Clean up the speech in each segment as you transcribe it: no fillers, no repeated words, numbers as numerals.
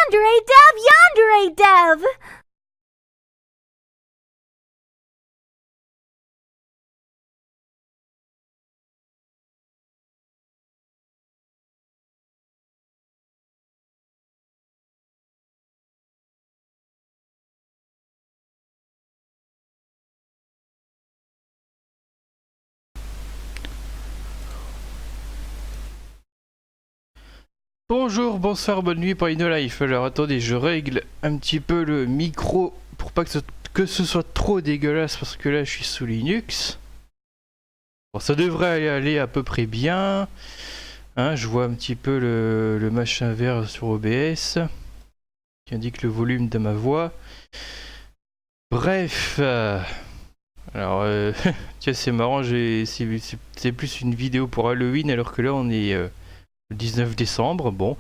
Yonder a dove! Yonder a dove! Bonjour, bonsoir, bonne nuit pour InnoLife. Alors attendez, je règle un petit peu le micro pour pas que ce soit trop dégueulasse parce que là je suis sous Linux. Bon, ça devrait aller à peu près bien. Hein, je vois un petit peu le machin vert sur OBS qui indique le volume de ma voix. Bref, alors tiens, c'est marrant, c'est plus une vidéo pour Halloween alors que là on est le 19 décembre. Bon,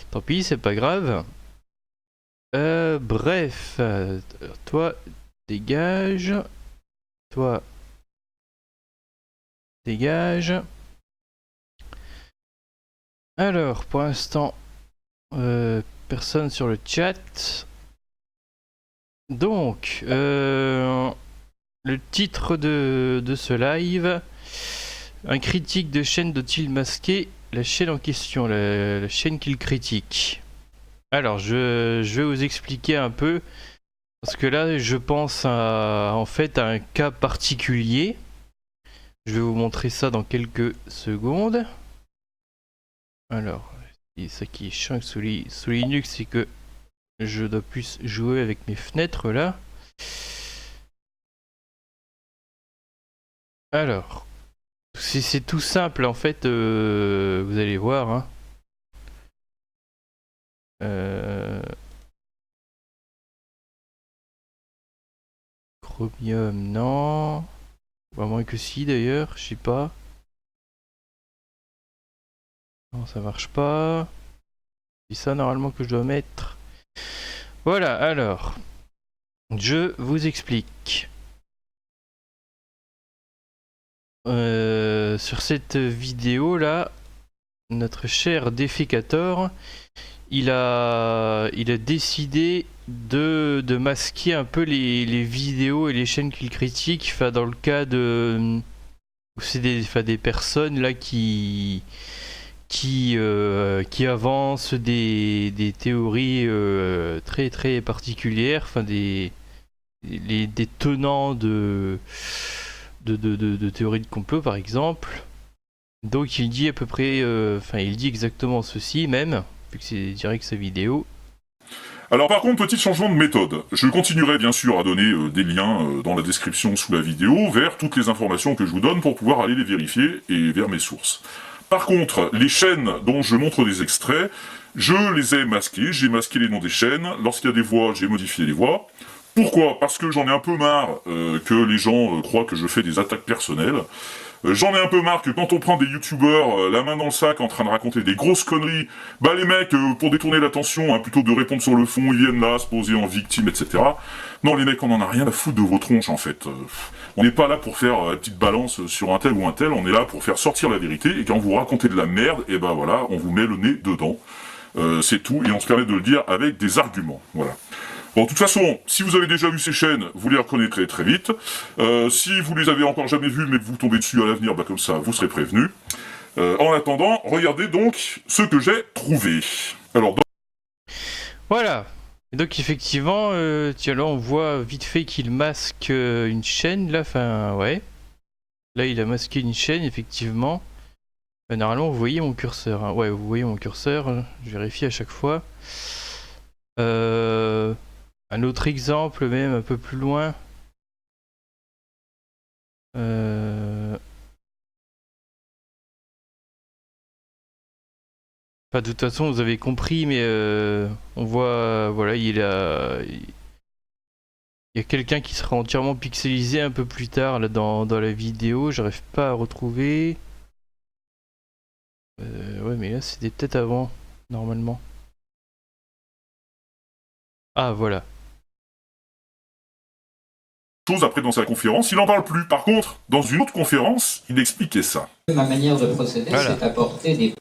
tant pis, c'est pas grave. Bref, toi, dégage. Toi, dégage. Alors, pour l'instant, personne sur le chat. Donc, le titre de ce live, un critique de chaîne doit-il masquer la chaîne en question, la chaîne qu'il critique? Alors, je vais vous expliquer un peu, parce que là, je pense en fait à un cas particulier. Je vais vous montrer ça dans quelques secondes. Alors, ça qui est chiant sous Linux, c'est que je dois plus jouer avec mes fenêtres là. Alors, c'est tout simple en fait, vous allez voir. Hein. Chromium, non. À moins que si d'ailleurs, je sais pas. Non, ça marche pas. C'est ça normalement que je dois mettre. Voilà, alors. Je vous explique. Sur cette vidéo là, notre cher Defecator, il a décidé de masquer un peu les vidéos et les chaînes qu'il critique. Enfin, dans le cas de, c'est des personnes là qui avancent des théories très très particulières, enfin des tenants de théories de complot par exemple. Donc il dit à peu près, il dit exactement ceci même, vu que c'est direct sa vidéo. Alors par contre, petit changement de méthode. Je continuerai bien sûr à donner des liens dans la description sous la vidéo vers toutes les informations que je vous donne pour pouvoir aller les vérifier et vers mes sources. Par contre, les chaînes dont je montre des extraits, je les ai masquées, j'ai masqué les noms des chaînes. Lorsqu'il y a des voix, j'ai modifié les voix. Pourquoi? Parce que j'en ai un peu marre que les gens croient que je fais des attaques personnelles. J'en ai un peu marre que quand on prend des youtubeurs la main dans le sac en train de raconter des grosses conneries, bah les mecs, pour détourner l'attention, hein, plutôt que de répondre sur le fond, ils viennent là, se poser en victime, etc. Non les mecs, on en a rien à foutre de vos tronches en fait. On n'est pas là pour faire la petite balance sur un tel ou un tel, on est là pour faire sortir la vérité, et quand vous racontez de la merde, et ben voilà, on vous met le nez dedans. C'est tout, et on se permet de le dire avec des arguments, voilà. Bon, de toute façon, si vous avez déjà vu ces chaînes, vous les reconnaîtrez très vite. Si vous les avez encore jamais vues, mais que vous tombez dessus à l'avenir, bah comme ça, vous serez prévenus. En attendant, regardez donc ce que j'ai trouvé. Alors, Voilà. Et donc effectivement, tiens là on voit vite fait qu'il masque une chaîne là, enfin ouais. Là il a masqué une chaîne effectivement. Normalement vous voyez mon curseur. Hein. Ouais, vous voyez mon curseur, je vérifie à chaque fois. Un autre exemple, même un peu plus loin. Enfin, de toute façon, vous avez compris, mais on voit, voilà, il y a quelqu'un qui sera entièrement pixelisé un peu plus tard là, dans la vidéo. J'arrive pas à retrouver. Ouais, mais là, c'était peut-être avant, normalement. Ah, voilà. chose après dans sa conférence, il en parle plus. Par contre, dans une autre conférence, il expliquait ça. Ma manière de procéder, Voilà. c'est d'apporter des...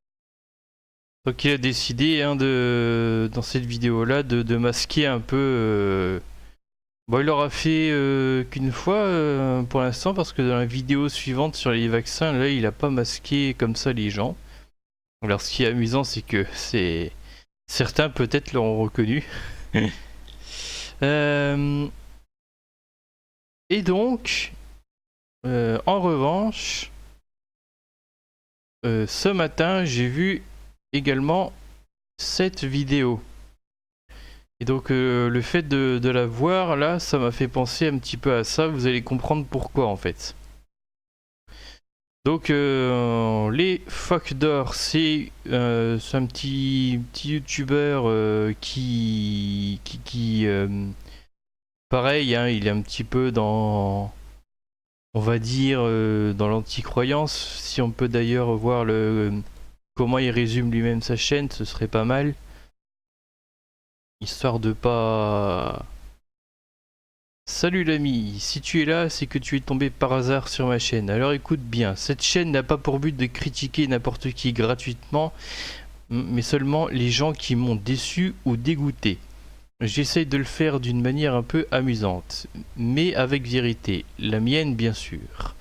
Donc il a décidé hein, dans cette vidéo-là de masquer un peu... Bon, il l'aura fait qu'une fois pour l'instant, parce que dans la vidéo suivante sur les vaccins, là, il a pas masqué comme ça les gens. Alors ce qui est amusant, c'est que certains peut-être l'auront reconnu. Et donc, en revanche, ce matin, j'ai vu également cette vidéo. Et donc le fait de la voir là, ça m'a fait penser un petit peu à ça, vous allez comprendre pourquoi en fait. Donc les Phoques d'Or, c'est un petit youtubeur qui pareil, hein, il est un petit peu dans, on va dire, dans l'anti-croyance. Si on peut d'ailleurs voir comment il résume lui-même sa chaîne, ce serait pas mal. Histoire de pas... Salut l'ami, si tu es là, c'est que tu es tombé par hasard sur ma chaîne. Alors écoute bien, cette chaîne n'a pas pour but de critiquer n'importe qui gratuitement, mais seulement les gens qui m'ont déçu ou dégoûté. J'essaye de le faire d'une manière un peu amusante, mais avec vérité, la mienne bien sûr.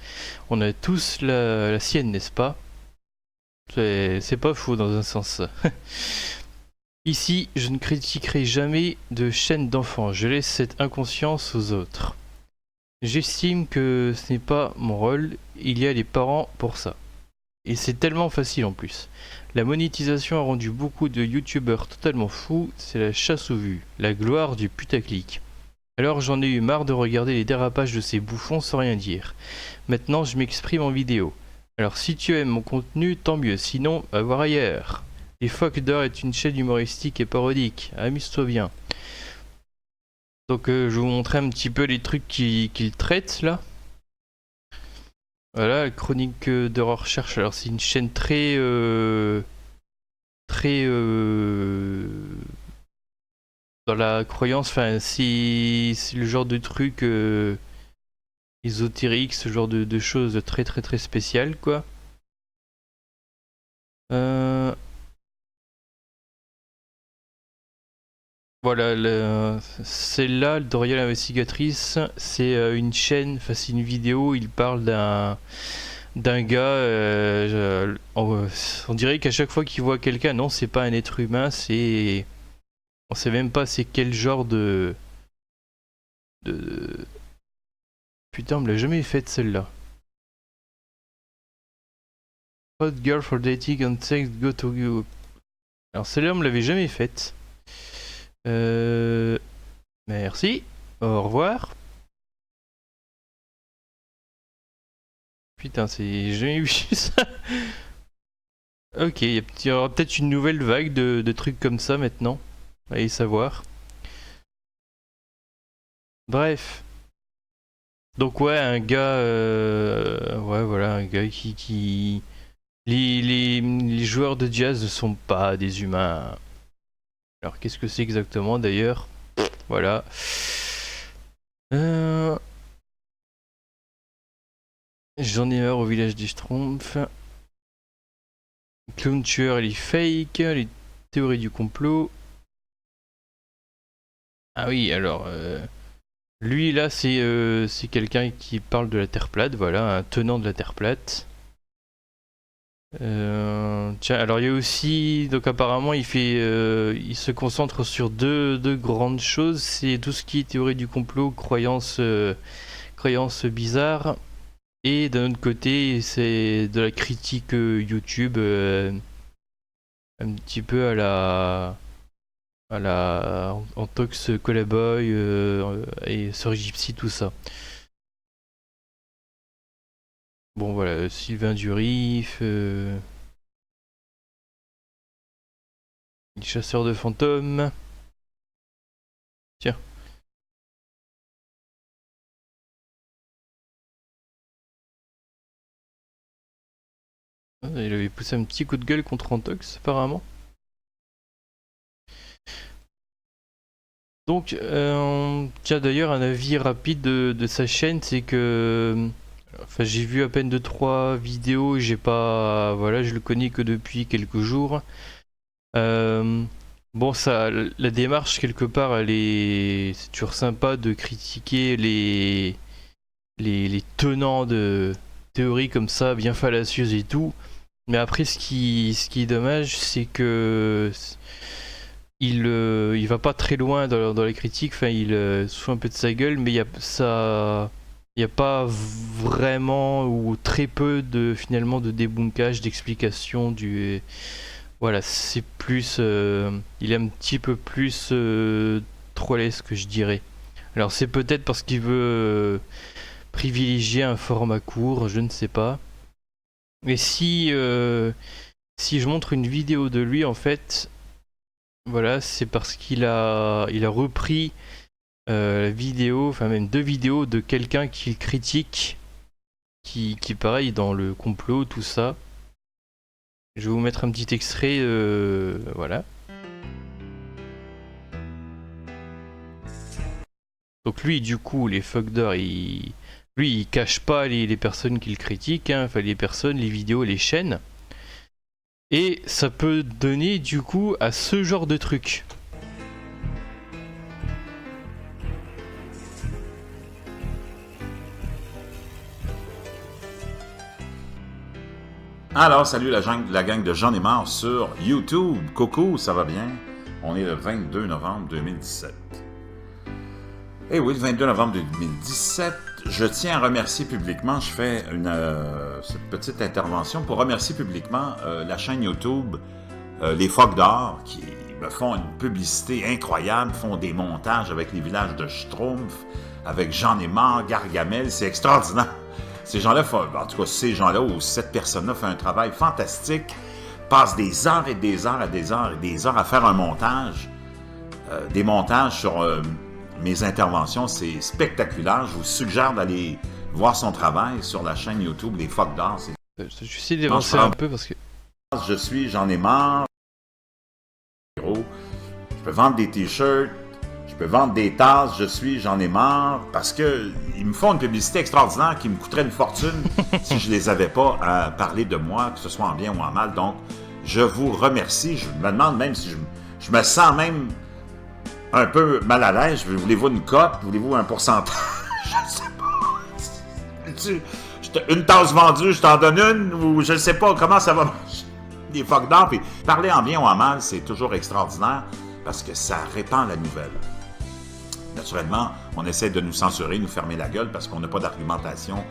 On a tous la sienne, n'est-ce pas? C'est pas faux dans un sens. Ici, je ne critiquerai jamais de chaîne d'enfants, je laisse cette inconscience aux autres. J'estime que ce n'est pas mon rôle, il y a les parents pour ça. Et c'est tellement facile en plus. La monétisation a rendu beaucoup de youtubeurs totalement fous, c'est la chasse aux vues, la gloire du putaclic. Alors j'en ai eu marre de regarder les dérapages de ces bouffons sans rien dire. Maintenant je m'exprime en vidéo. Alors si tu aimes mon contenu, tant mieux, sinon va voir ailleurs. Les Phoques d'Or est une chaîne humoristique et parodique, amuse-toi bien. Donc je vais vous montrer un petit peu les trucs qu'il traite là. Voilà, la chronique de recherche. Alors c'est une chaîne très dans la croyance, enfin c'est le genre de truc ésotérique, ce genre de choses très spéciales quoi. Voilà, celle-là, Dorian l'investigatrice, c'est une chaîne, enfin c'est une vidéo, il parle d'un gars, on dirait qu'à chaque fois qu'il voit quelqu'un, non c'est pas un être humain, c'est... On sait même pas c'est quel genre de... Putain, on me l'a jamais faite celle-là. Hot girl for dating and sex, go to you. Alors celle-là on me l'avait jamais faite. Merci, au revoir. Putain, j'ai jamais vu ça. Ok, il y aura peut-être une nouvelle vague de trucs comme ça maintenant. Allez savoir. Bref. Donc ouais, un gars... ouais, voilà, un gars qui... Les joueurs de jazz ne sont pas des humains. Alors qu'est-ce que c'est exactement d'ailleurs? Voilà. J'en ai marre au village des Schtroumpfs. Clown tueur, il est fake. Les théories du complot. Ah oui, alors... lui là c'est quelqu'un qui parle de la Terre plate, voilà, un tenant de la Terre plate. Tiens, alors il y a aussi, donc apparemment il se concentre sur deux grandes choses, c'est tout ce qui est théorie du complot, croyances bizarres, et d'un autre côté c'est de la critique YouTube, un petit peu à la Antox Colaboy et Sir Gypsy, tout ça. Bon voilà, Sylvain Durif, les chasseurs de fantômes. Tiens. Ah, il avait poussé un petit coup de gueule contre Antox apparemment. Donc, tiens d'ailleurs un avis rapide de sa chaîne, c'est que... Enfin j'ai vu à peine 2-3 vidéos, j'ai pas... Voilà, je le connais que depuis quelques jours. Bon, ça, la démarche quelque part, c'est toujours sympa de critiquer les tenants de théories comme ça, bien fallacieuses et tout. Mais après, ce qui est dommage, c'est que il va pas très loin dans les critiques. Enfin, il se fout un peu de sa gueule, mais il y a pas vraiment ou très peu finalement de débunkage, d'explication du. Voilà, c'est plus, il est un petit peu plus trollesque, je dirais. Alors c'est peut-être parce qu'il veut privilégier un format court, je ne sais pas. Mais si je montre une vidéo de lui, en fait, voilà, c'est parce qu'il a repris la vidéo, enfin même 2 vidéos de quelqu'un qu'il critique, qui pareil dans le complot, tout ça. Je vais vous mettre un petit extrait, voilà. Donc lui, du coup, les fuckdors, lui, il cache pas les personnes qu'il critique, hein, enfin les personnes, les vidéos, les chaînes. Et ça peut donner, du coup, à ce genre de truc. Alors, salut la gang de J'en ai marre sur YouTube. Coucou, ça va bien? On est le 22 novembre 2017. Eh oui, le 22 novembre 2017, je tiens à remercier publiquement, je fais cette petite intervention pour remercier publiquement la chaîne YouTube Les Phoques d'Or, qui me font une publicité incroyable, font des montages avec les villages de Schtroumpf, avec J'en ai marre, Gargamel, c'est extraordinaire. Ces gens-là, en tout cas, ces gens-là ou cette personne-là fait un travail fantastique, passe des heures et des heures et des heures et des heures à faire un montage, des montages sur mes interventions, c'est spectaculaire. Je vous suggère d'aller voir son travail sur la chaîne YouTube Les Phoques d'Or. J'essaie d'avancer un peu parce que... J'en ai marre. Je peux vendre des t-shirts, je peux vendre des tasses, j'en ai marre, parce que ils me font une publicité extraordinaire qui me coûterait une fortune si je les avais pas à parler de moi, que ce soit en bien ou en mal. Donc, je vous remercie. Je me demande même si je me sens même un peu mal à l'aise. Voulez-vous une cote? Voulez-vous un pourcentage? Je ne sais pas. Une tasse vendue, je t'en donne une, ou je ne sais pas comment ça va marcher. Des Phoques d'Or, puis parler en bien ou en mal, c'est toujours extraordinaire parce que ça répand la nouvelle. Naturellement, on essaie de nous censurer, nous fermer la gueule parce qu'on n'a pas d'argumentation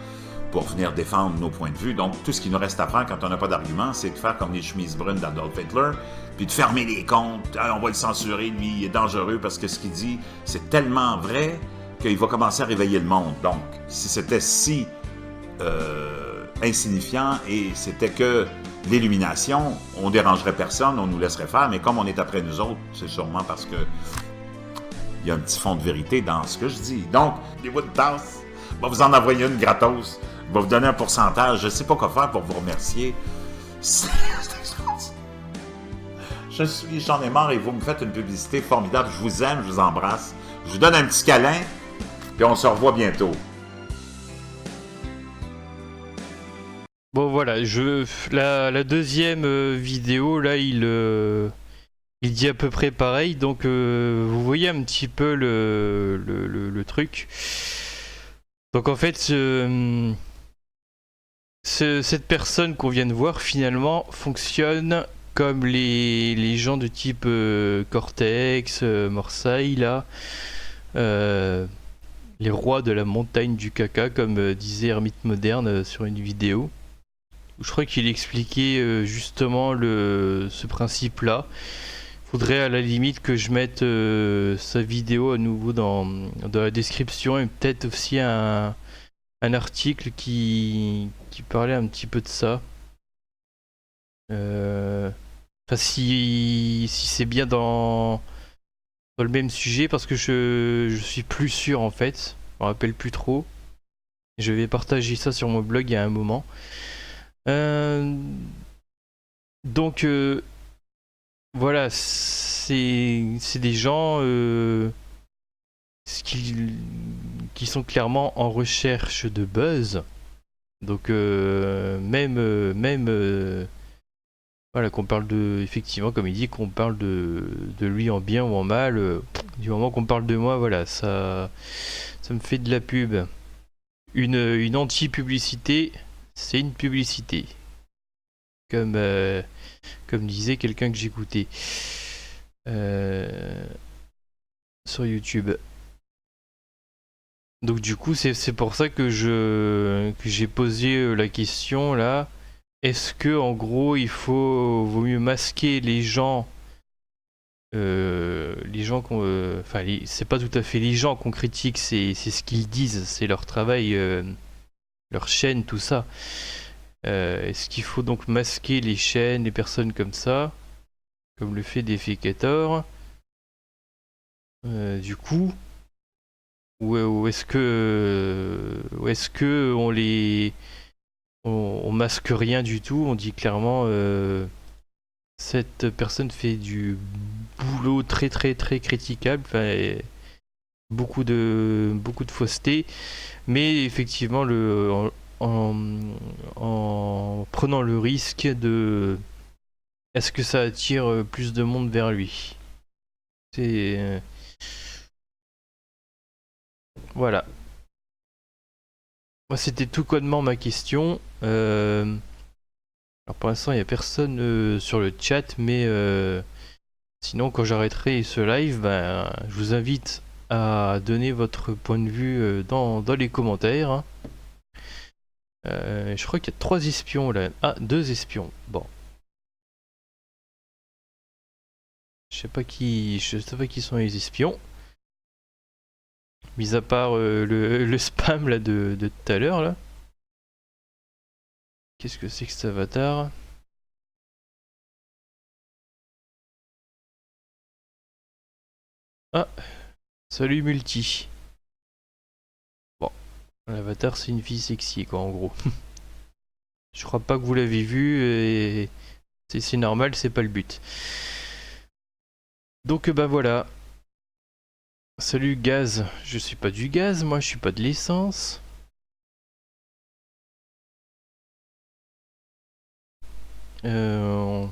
pour venir défendre nos points de vue. Donc, tout ce qu'il nous reste à faire quand on n'a pas d'argument, c'est de faire comme les chemises brunes d'Adolf Hitler, puis de fermer les comptes. On va le censurer, lui, il est dangereux parce que ce qu'il dit, c'est tellement vrai qu'il va commencer à réveiller le monde. Donc, si c'était si insignifiant et c'était que l'illumination, on dérangerait personne, on nous laisserait faire, mais comme on est après nous autres, c'est sûrement parce que il y a un petit fond de vérité dans ce que je dis. Donc, les bouts de tasse, je vais vous en envoyer une gratos, je vais vous donner un pourcentage, je ne sais pas quoi faire pour vous remercier. J'en ai marre et vous me faites une publicité formidable, je vous aime, je vous embrasse, je vous donne un petit câlin, puis on se revoit bientôt. Bon voilà, la deuxième vidéo, là, il dit à peu près pareil, donc vous voyez un petit peu le truc. Donc en fait, cette personne qu'on vient de voir, finalement, fonctionne comme les gens de type Cortex, Morsaille, là. Les rois de la montagne du caca, comme disait Hermite Moderne sur une vidéo. Je crois qu'il expliquait justement ce principe-là. Faudrait à la limite que je mette sa vidéo à nouveau dans la description et peut-être aussi un article qui parlait un petit peu de ça. Enfin, si c'est bien dans le même sujet, parce que je suis plus sûr en fait. Je me rappelle plus trop. Je vais partager ça sur mon blog il y a un moment. Donc voilà, c'est des gens qui sont clairement en recherche de buzz. Donc même Voilà, qu'on parle de... Effectivement, comme il dit, qu'on parle de lui en bien ou en mal. Du moment qu'on parle de moi, voilà, ça me fait de la pub. Une anti-publicité, c'est une publicité. Comme disait quelqu'un que j'écoutais sur YouTube. Donc du coup, c'est pour ça que j'ai posé la question là. Est-ce que en gros, vaut mieux masquer les gens, qu'on, enfin, c'est pas tout à fait les gens qu'on critique, c'est ce qu'ils disent, c'est leur travail, leur chaîne, tout ça. Est-ce qu'il faut donc masquer les chaînes, les personnes comme ça, comme le fait Defecator, du coup, ou est-ce que on masque rien du tout, on dit clairement cette personne fait du boulot très très très critiquable, enfin, beaucoup de fausseté, mais effectivement en prenant le risque de... Est-ce que ça attire plus de monde vers lui? C'est... Voilà. Moi, c'était tout connement ma question. Alors pour l'instant, il n'y a personne sur le chat, mais sinon, quand j'arrêterai ce live, ben, je vous invite à donner votre point de vue dans les commentaires. Hein. Je crois qu'il y a 3 espions là. Ah, 2 espions. Bon. Je sais pas qui sont les espions. Mis à part le spam là de tout à l'heure là. Qu'est-ce que c'est que cet avatar? Ah, salut Multi. Bon, l'avatar c'est une fille sexy quoi en gros. Je crois pas que vous l'avez vu et c'est normal, c'est pas le but. Donc bah voilà. Salut Gaz, je suis pas du gaz, moi je suis pas de l'essence. Je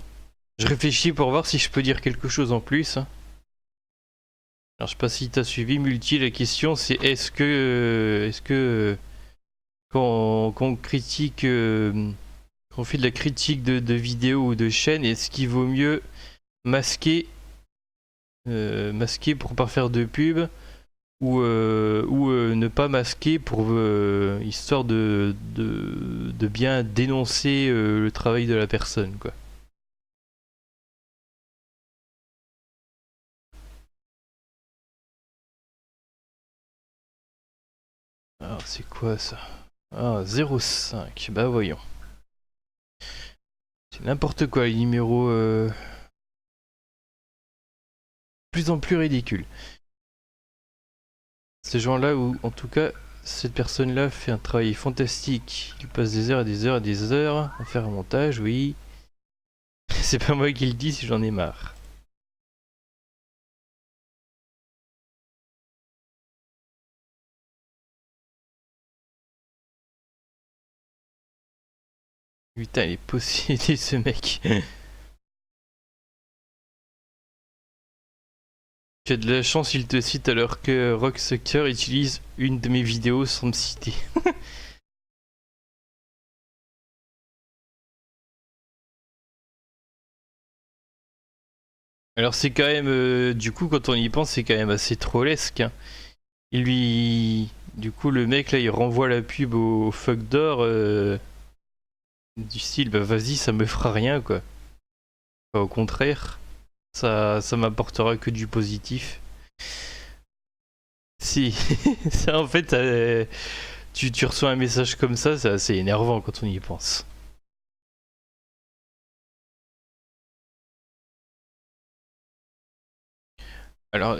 réfléchis pour voir si je peux dire quelque chose en plus. Alors je sais pas si t'as suivi Multi, la question c'est est-ce que quand on critique, quand on fait de la critique de vidéos ou de chaînes, est-ce qu'il vaut mieux masquer pour pas faire de pub ou ne pas masquer pour histoire de bien dénoncer le travail de la personne quoi. Alors c'est quoi ça? Ah 0,5, bah voyons. C'est n'importe quoi les numéros plus en plus ridicules. Ces gens-là, ou en tout cas, cette personne-là fait un travail fantastique. Il passe des heures et des heures et des heures à faire un montage, oui. C'est pas moi qui le dis si j'en ai marre. Putain, il est possédé ce mec. Tu as de la chance, il te cite alors que Rocksucker utilise une de mes vidéos sans me citer. Alors c'est quand même, du coup quand on y pense, c'est quand même assez trollesque. Hein. Du coup le mec là il renvoie la pub au fuck d'or du style bah vas-y ça me fera rien quoi. Enfin, au contraire, ça m'apportera que du positif. Si, ça en fait, tu reçois un message comme ça, c'est assez énervant quand on y pense. Alors,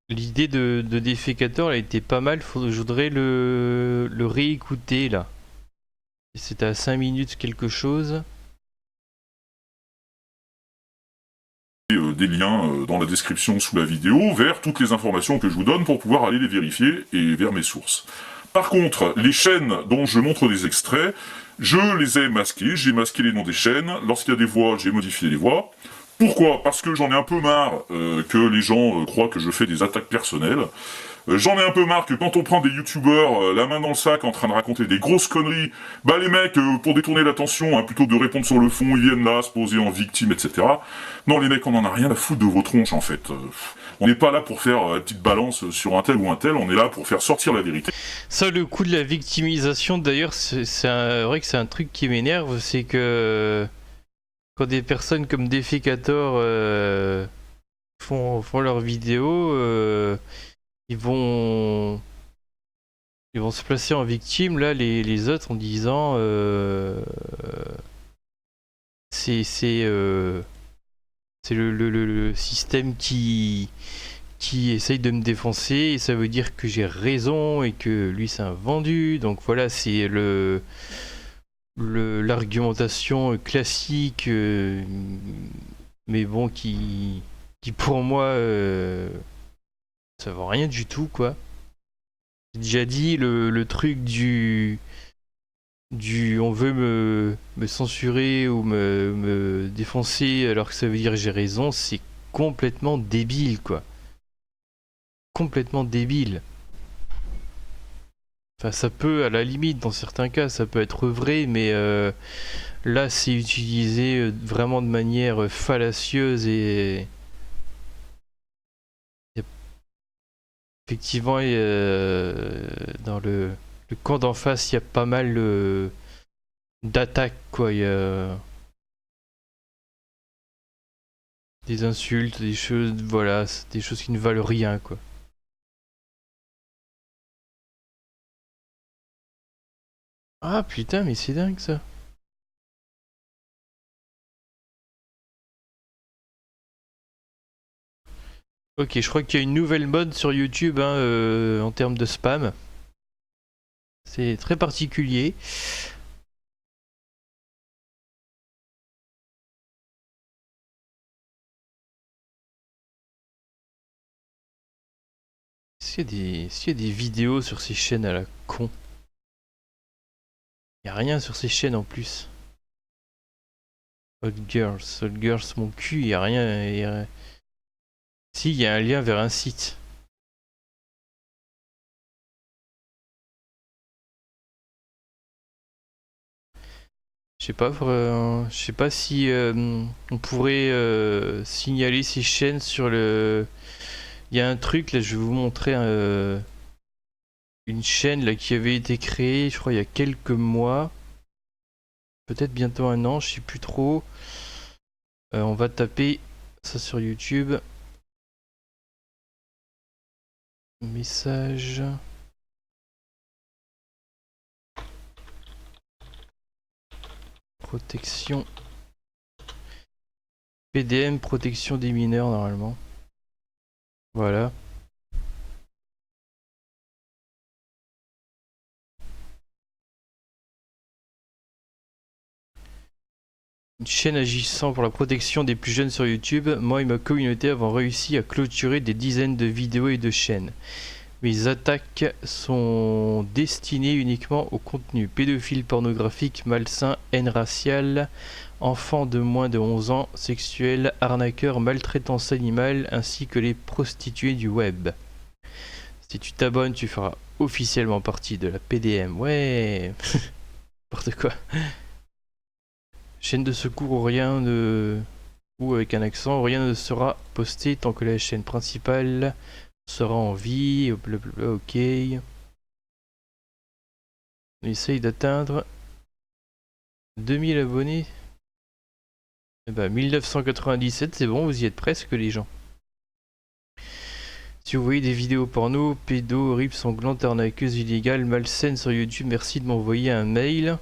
l'idée de Defecator elle était pas mal, je voudrais le réécouter là. C'était à 5 minutes quelque chose. Des liens dans la description sous la vidéo vers toutes les informations que je vous donne pour pouvoir aller les vérifier et vers mes sources. Par contre, les chaînes dont je montre des extraits, Je les ai masqués, j'ai masqué les noms des chaînes. Lorsqu'il y a des voix, j'ai modifié les voix. Pourquoi? Parce que j'en ai un peu marre que les gens croient que je fais des attaques personnelles. J'en ai un peu marre que quand on prend des youtubeurs la main dans le sac en train de raconter des grosses conneries, bah les mecs, pour détourner l'attention, hein, plutôt que de répondre sur le fond, ils viennent là, se poser en victime, etc. Non les mecs, on en a rien à foutre de vos tronches en fait. On n'est pas là pour faire la petite balance sur un tel ou un tel, on est là pour faire sortir la vérité. Ça, le coup de la victimisation, d'ailleurs, vrai que c'est un truc qui m'énerve, c'est que quand des personnes comme Defecator font leurs vidéos, ils vont se placer en victime, là, les autres, en disant c'est le système qui essaye de me défoncer, et ça veut dire que j'ai raison et que lui c'est un vendu. Donc voilà, c'est l'argumentation classique, mais bon, qui pour moi ça vaut rien du tout, quoi. J'ai déjà dit le truc du on veut me censurer ou me défoncer alors que ça veut dire que j'ai raison, c'est complètement débile, quoi. Complètement débile. Enfin, ça peut, à la limite, dans certains cas, ça peut être vrai, mais là, c'est utilisé vraiment de manière fallacieuse et effectivement, dans le camp d'en face, il y a pas mal d'attaques, quoi. Il y a des insultes, des choses, voilà, des choses qui ne valent rien, quoi. Ah putain, mais c'est dingue ça. Ok, je crois qu'il y a une nouvelle mode sur YouTube, hein, en termes de spam. C'est très particulier. S'il y a des vidéos sur ces chaînes à la con. Y a rien sur ces chaînes en plus. Hot Girls, mon cul, y a rien. Si, y a un lien vers un site. Je sais pas si on pourrait signaler ces chaînes sur le. Il y a un truc là, je vais vous montrer une chaîne là qui avait été créée, je crois il y a quelques mois, peut-être bientôt un an, je sais plus trop. On va taper ça sur YouTube. Message. Protection. PDM, protection des mineurs normalement. Voilà. Une chaîne agissant pour la protection des plus jeunes sur YouTube. Moi et ma communauté avons réussi à clôturer des dizaines de vidéos et de chaînes. Mes attaques sont destinées uniquement au contenu pédophile, pornographique, malsain, haine raciale, enfants de moins de 11 ans, sexuels, arnaqueurs, maltraitance animale, ainsi que les prostituées du web. Si tu t'abonnes, tu feras officiellement partie de la PDM. Ouais. N'importe quoi. Chaîne de secours ou rien de... ou avec un accent, rien ne sera posté tant que la chaîne principale sera en vie, blablabla, ok. On essaye d'atteindre 2000 abonnés. Eh ben 1997, c'est bon, vous y êtes presque les gens. Si vous voyez des vidéos porno, pédo, horribles, sanglantes, arnaqueuses, illégales, malsaines sur YouTube, merci de m'envoyer un mail.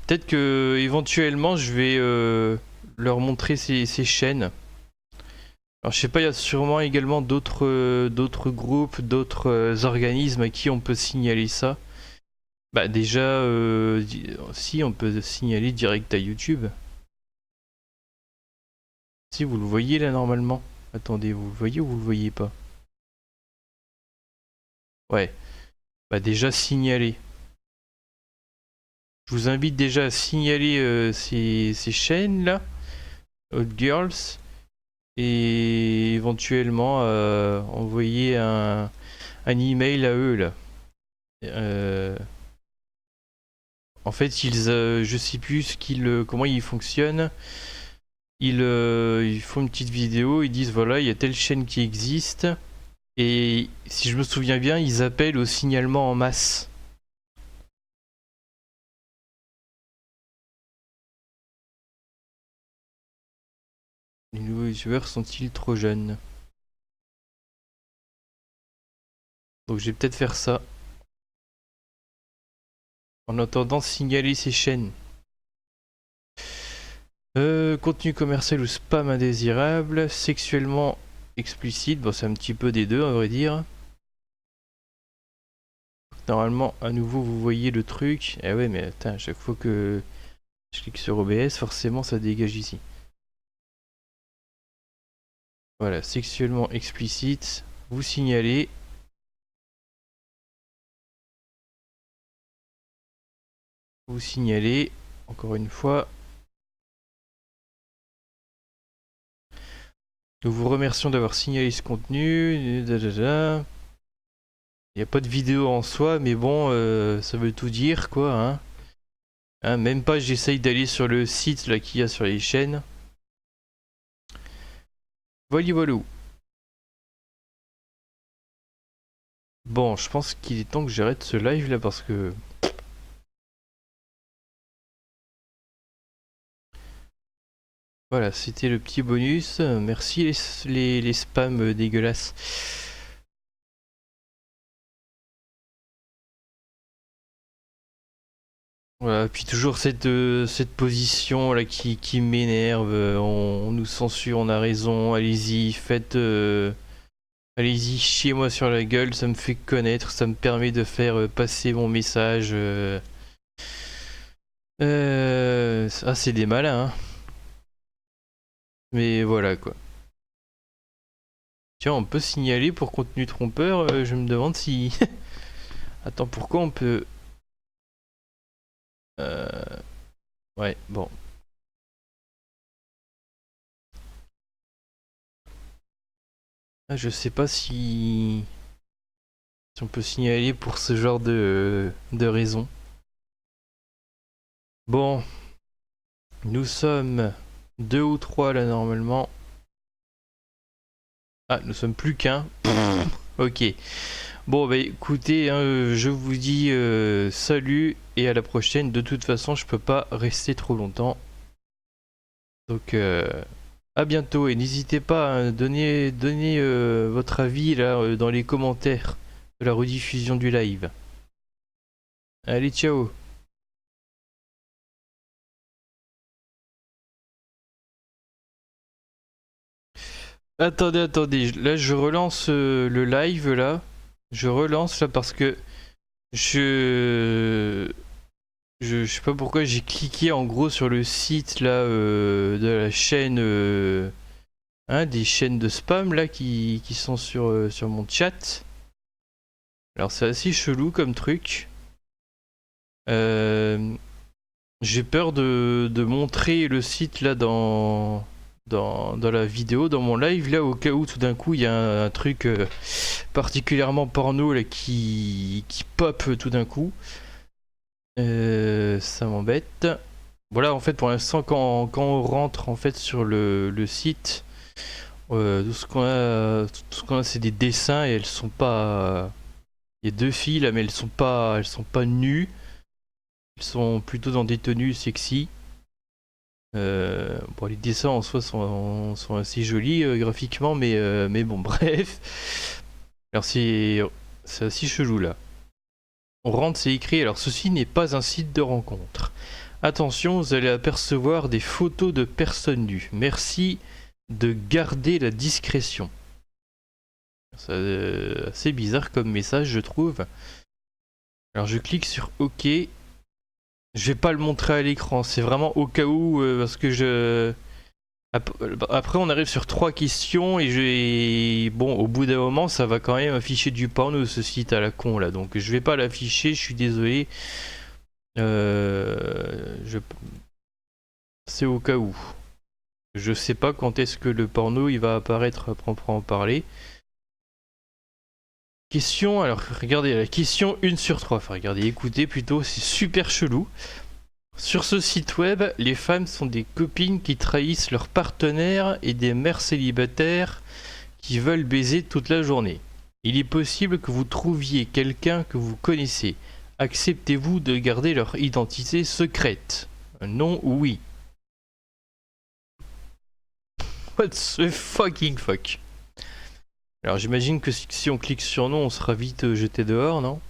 Peut-être que éventuellement je vais leur montrer ces chaînes. Alors je sais pas, il y a sûrement également d'autres groupes, d'autres organismes à qui on peut signaler ça. Bah déjà, si on peut signaler direct à YouTube. Si vous le voyez là normalement. Attendez, vous le voyez ou vous le voyez pas? Ouais. Bah déjà signaler. Je vous invite déjà à signaler ces chaînes là, Hot Girls, et éventuellement envoyer un email à eux là. En fait, je sais plus comment ils fonctionnent. Ils font une petite vidéo, ils disent voilà, il y a telle chaîne qui existe. Et si je me souviens bien, ils appellent au signalement en masse. Les nouveaux youtubeurs sont-ils trop jeunes? Donc je vais peut-être faire ça. En attendant, signaler ces chaînes. Contenu commercial ou spam indésirable, sexuellement explicite, bon c'est un petit peu des deux à vrai dire. Normalement à nouveau vous voyez le truc. Eh ouais mais attends, à chaque fois que je clique sur OBS forcément ça dégage ici. Voilà, sexuellement explicite, vous signalez. Vous signalez, encore une fois. Nous vous remercions d'avoir signalé ce contenu. Il n'y a pas de vidéo en soi, mais bon, ça veut tout dire, quoi. Même pas, j'essaye d'aller sur le site là qu'il y a sur les chaînes. Voilà, voilà. Bon, je pense qu'il est temps que j'arrête ce live là parce que... Voilà, c'était le petit bonus. Merci les spams dégueulasses. Voilà, puis toujours cette position là qui m'énerve. On nous censure, on a raison. Allez-y, allez-y, chiez-moi sur la gueule. Ça me fait connaître, ça me permet de faire passer mon message. Ah, c'est des malins, hein. Mais voilà quoi. Tiens, on peut signaler pour contenu trompeur. Je me demande si. Attends, pourquoi on peut. Ouais, bon. Ah, je sais pas si on peut signaler pour ce genre de raison. Bon. Nous sommes 2 ou 3 là normalement. Ah, nous sommes plus qu'un. Ok. Bon, bah écoutez, je vous dis salut et à la prochaine. De toute façon, je peux pas rester trop longtemps. Donc, à bientôt et n'hésitez pas à donner votre avis là dans les commentaires de la rediffusion du live. Allez, ciao! Attendez, là je relance le live là. Je relance là parce que je sais pas pourquoi j'ai cliqué en gros sur le site là de la chaîne des chaînes de spam là qui sont sur mon chat. Alors c'est assez chelou comme truc. J'ai peur de montrer le site là dans la vidéo, dans mon live là, au cas où tout d'un coup il y a un truc particulièrement porno là qui pop tout d'un coup. Ça m'embête. Voilà, en fait pour l'instant quand on rentre en fait sur le site, tout ce qu'on a c'est des dessins et elles sont pas... Il y a deux filles là mais elles sont pas nues. Elles sont plutôt dans des tenues sexy. Bon, les dessins en soi sont assez jolis graphiquement, mais bon, bref. Alors c'est assez chelou là. On rentre, c'est écrit. Alors ceci n'est pas un site de rencontre. Attention, vous allez apercevoir des photos de personnes nues. Merci de garder la discrétion. C'est assez bizarre comme message, je trouve. Alors je clique sur OK. Je vais pas le montrer à l'écran, c'est vraiment au cas où, parce que Après, on arrive sur 3 questions et bon, au bout d'un moment, ça va quand même afficher du porno ce site à la con là. Donc, je vais pas l'afficher, je suis désolé. C'est au cas où. Je sais pas quand est-ce que le porno il va apparaître à proprement parler. Question, alors regardez, la question 1 sur 3. Enfin, regardez, écoutez plutôt, c'est super chelou. Sur ce site web, les femmes sont des copines qui trahissent leurs partenaires et des mères célibataires qui veulent baiser toute la journée. Il est possible que vous trouviez quelqu'un que vous connaissez. Acceptez-vous de garder leur identité secrète? Non ou oui? What the fucking fuck? Alors j'imagine que si on clique sur non, on sera vite jeté dehors, non?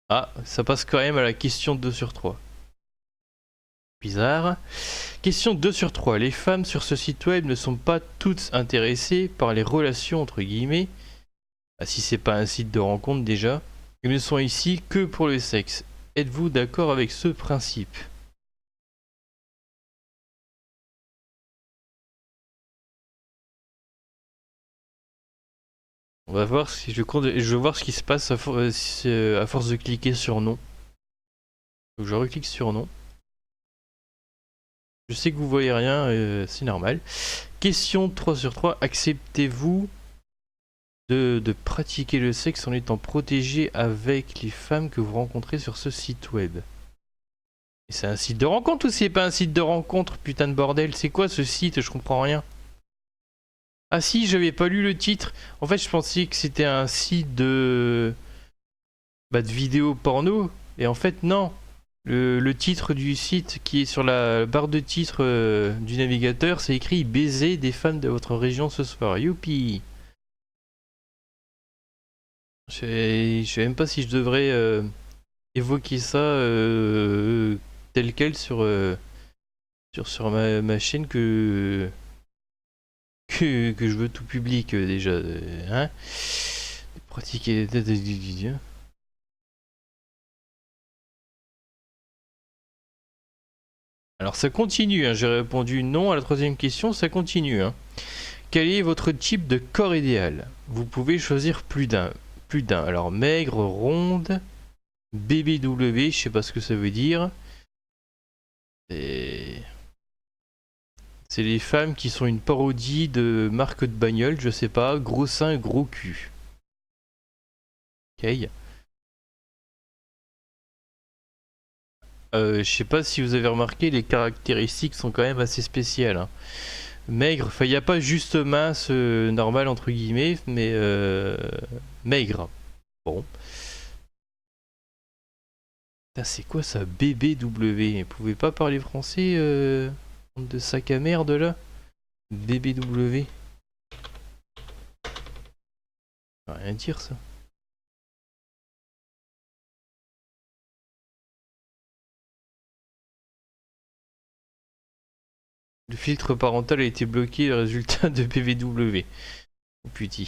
Ah, ça passe quand même à la question 2 sur 3. Bizarre. Question 2 sur 3. Les femmes sur ce site web ne sont pas toutes intéressées par les relations entre guillemets. Ah, si c'est pas un site de rencontre déjà. Elles ne sont ici que pour le sexe. Êtes-vous d'accord avec ce principe? On va voir si je vais voir ce qui se passe à force de cliquer sur non. Donc je reclique sur non. Je sais que vous voyez rien, c'est normal. Question 3 sur 3. Acceptez-vous de pratiquer le sexe en étant protégé avec les femmes que vous rencontrez sur ce site web? Et c'est un site de rencontre ou c'est pas un site de rencontre? Putain de bordel, c'est quoi ce site? Je comprends rien. Ah si, j'avais pas lu le titre. En fait, je pensais que c'était un site de vidéos porno. Et en fait, non. Le titre du site qui est sur la barre de titre du navigateur, c'est écrit baiser des femmes de votre région ce soir. Youpi. Je sais même pas si je devrais évoquer ça tel quel sur ma chaîne que je veux tout public déjà. Hein, pratiquer. Alors ça continue, hein. J'ai répondu non à la troisième question, ça continue. Hein. Quel est votre type de corps idéal? Vous pouvez choisir plus d'un. Alors maigre, ronde, BBW, je sais pas ce que ça veut dire. C'est les femmes qui sont une parodie de marque de bagnole, je sais pas, gros sein, gros cul. Ok. Je sais pas si vous avez remarqué, les caractéristiques sont quand même assez spéciales. Hein. Maigre, enfin il n'y a pas juste mince, normal entre guillemets, mais maigre. Bon. C'est quoi ça, BBW? Vous pouvez pas parler français de sac à merde là? BBW. Ça veut rien dire ça. Le filtre parental a été bloqué, le résultat de BBW. Oh putain.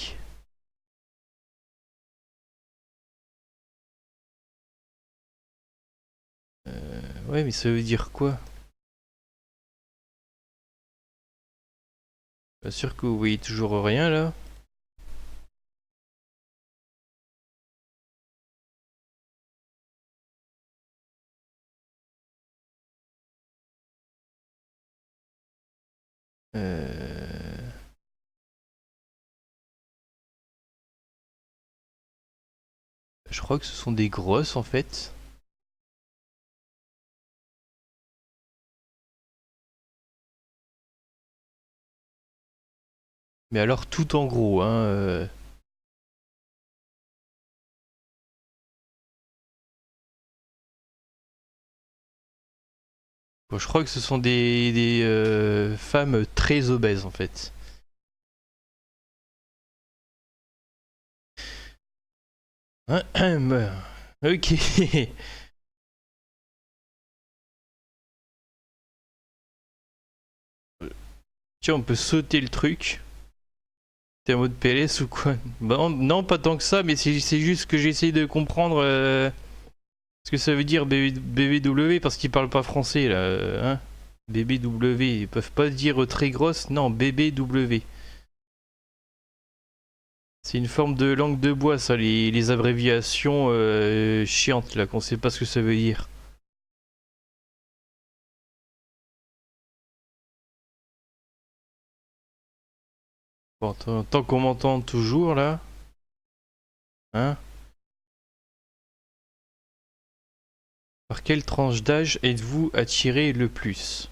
Ouais, mais ça veut dire quoi? Pas sûr que vous voyez toujours rien là. Je crois que ce sont des grosses en fait. Mais alors tout en gros, hein. Bon, je crois que ce sont des femmes très obèses en fait. Ok. Tiens, on peut sauter le truc. T'es en mode PLS ou quoi? Bah, non, pas tant que ça, mais c'est juste que j'essaye de comprendre ce que ça veut dire BBW parce qu'il parle pas français là. Hein, BBW, ils peuvent pas dire très grosse, non, BBW. C'est une forme de langue de bois, ça, les abréviations chiantes, là, qu'on sait pas ce que ça veut dire. Bon, tant qu'on m'entend toujours, là. Hein? Par quelle tranche d'âge êtes-vous attiré le plus?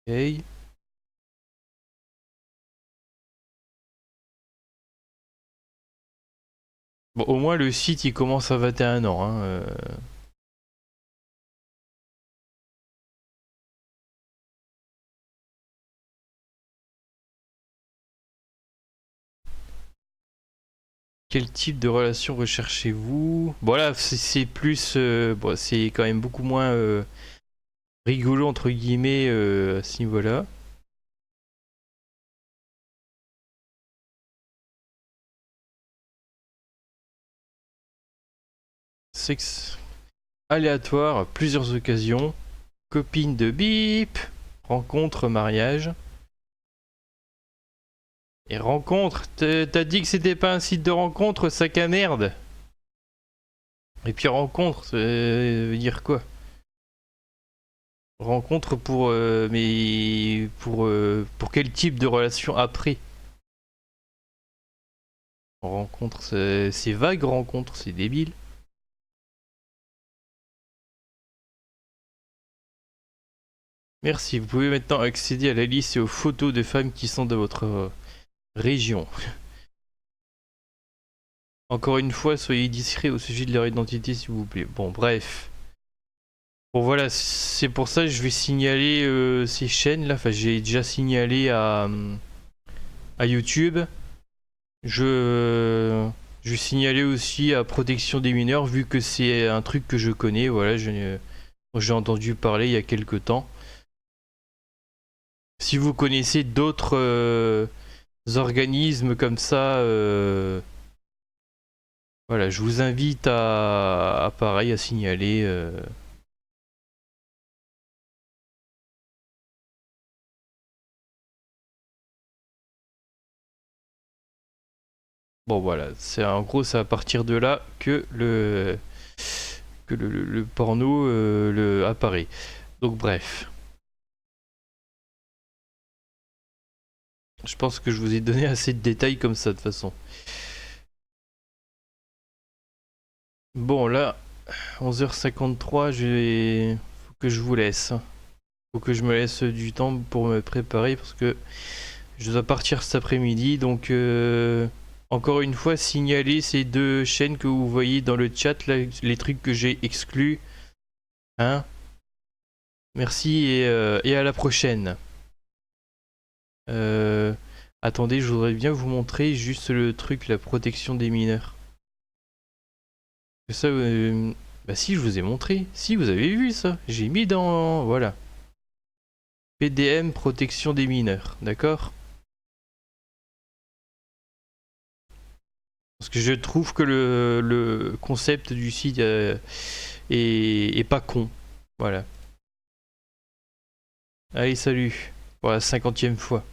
Ok. Bon, au moins le site il commence à 21 ans. Hein, Quel type de relation recherchez-vous? Bon là c'est plus... bon, c'est quand même beaucoup moins rigolo entre guillemets à ce niveau-là. Sexe aléatoire, plusieurs occasions. Copine de bip. Rencontre, mariage. Et rencontre, t'as dit que c'était pas un site de rencontre, sac à merde. Et puis rencontre, ça veut dire quoi? Rencontre pour mais pour quel type de relation après? Rencontre, c'est vague, rencontre, c'est débile. Merci, vous pouvez maintenant accéder à la liste et aux photos de femmes qui sont de votre région. Encore une fois, soyez discret au sujet de leur identité s'il vous plaît. Bon, bref. Bon voilà, c'est pour ça que je vais signaler ces chaînes là. Enfin, j'ai déjà signalé à YouTube. Je vais signaler aussi à Protection des mineurs vu que c'est un truc que je connais. Voilà, j'ai entendu parler il y a quelques temps. Si vous connaissez d'autres organismes comme ça, voilà, je vous invite à pareil à signaler. Bon voilà, c'est en gros c'est à partir de là que le porno apparaît. Donc bref. Je pense que je vous ai donné assez de détails comme ça de toute façon. Bon là, 11h53, faut que je vous laisse. Faut que je me laisse du temps pour me préparer parce que je dois partir cet après-midi. Donc encore une fois, signalez ces deux chaînes que vous voyez dans le chat, là, les trucs que j'ai exclus. Hein? Merci et à la prochaine. Attendez, je voudrais bien vous montrer juste le truc, la protection des mineurs. Ça, bah si, je vous ai montré. Si, vous avez vu ça. J'ai mis dans... Voilà. PDM, protection des mineurs. D'accord? Parce que je trouve que le concept du site est pas con. Voilà. Allez, salut. Pour la 50e fois.